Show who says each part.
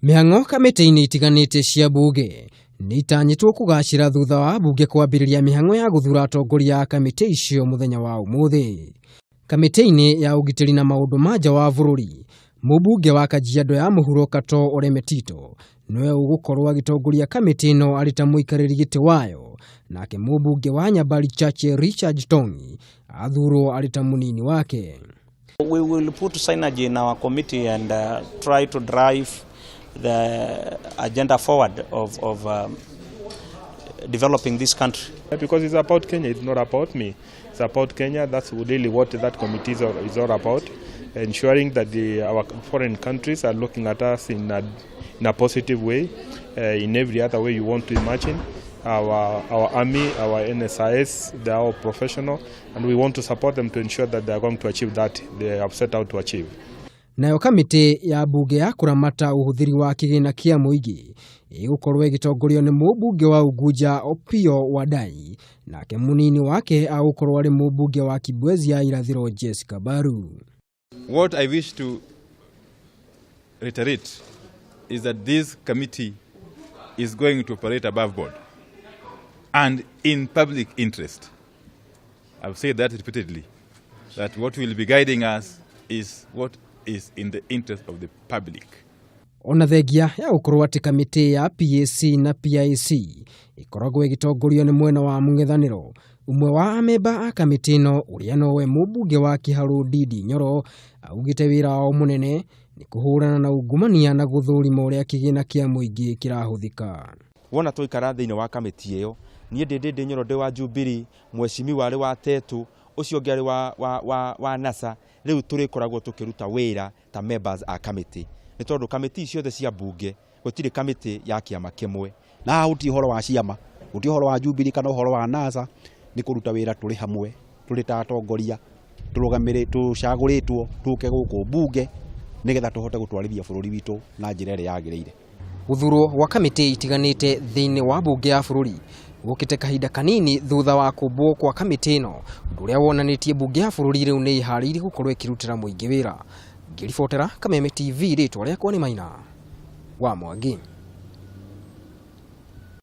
Speaker 1: Mihango kamiti-ini itiganite cia mbunge ni itanyitwo kugacira thutha wa mbunge kwambiriria mihango ya guthura atongoria a kamiti icio muthenya wa umuthi. Kamiti-ini ya ugitiri na maundu manja wa bururi, Mumbunge wa Kajiado ya muhuro Katoo Ole Metito niwe ugukorwo agitongoria kamiti ino ari ta muikariri gîtî wayo, nake Mumbunge wa Nyambari Richard Tongi athurwo ari ta munini wake.
Speaker 2: We will put synergy in our committee and try to drive the agenda forward of developing this country.
Speaker 3: Because it's about Kenya, it's not about me. It's about Kenya. That's really what that committee is all about. Ensuring that our foreign countries are looking at us in a positive way, in every other way you want to imagine. Our army, our NSIS, they are all professional, and we want to support them to ensure that they are going to achieve that they have set out to achieve.
Speaker 1: Nayo kamiti ya mbunge ya kuramata uhuthiri wa kigina kia muigi igukorwo igitongorio ni Mumbunge wa Ugunja Opiyo Wandayi, nake munini wake agukorwo ari Mumbunge wa Kibwezi ya irathiro Jessica Baru.
Speaker 4: What I wish to reiterate is that this committee is going to operate above board and in public interest. I've said that repeatedly, that what will be guiding us is what is in the interest of the public.
Speaker 1: Ona thengia ya gukorwo ati kamiti ya PAC na PIC ikoragwo igitongorio ni mwena wa mung'ethaniro, umwe wa amemba a kamiti ino uria nowe Mumbunge wa Kiharu Ndindi Nyoro augite wira wao munene ni kuhurana na ungumania na guthurima uria kigina kia muingi kirahuthika.
Speaker 5: Wona tuikara thiini wa kamiti iyo nie Ndindi Nyoro ndi wa Jubilee, mweshimiwa wale wa Tetu, ucio ngari wa NASA, riu turikoragwo tukiruta wira ta members a committee ni tondu kamiti ciothe cia mbunge gutiri kamiti ya kiama kimwe
Speaker 6: na uti horo wa ciama uti horo wa Jubilee kana horo wa NASA ni kuruta wira turi hamwe turi ta atongoria turugamire tucaguritwo tuke guku mbunge nigetha tuhote gutwarithia bururi witu na njira ĩrĩa yagĩrĩire.
Speaker 1: Guthurwo wa kamiti itiganite thiini wa mbunge ya bururi gukite kahinda kanini thutha wa kumbwo kwa kamiti ino, uria wonanitie mbunge ya bururi riu ni iharĩirie gukorwo ikirutira muingi wira. Ngiribotera Kameme TV, ritwa riakwa ni Maina wa Mwangi.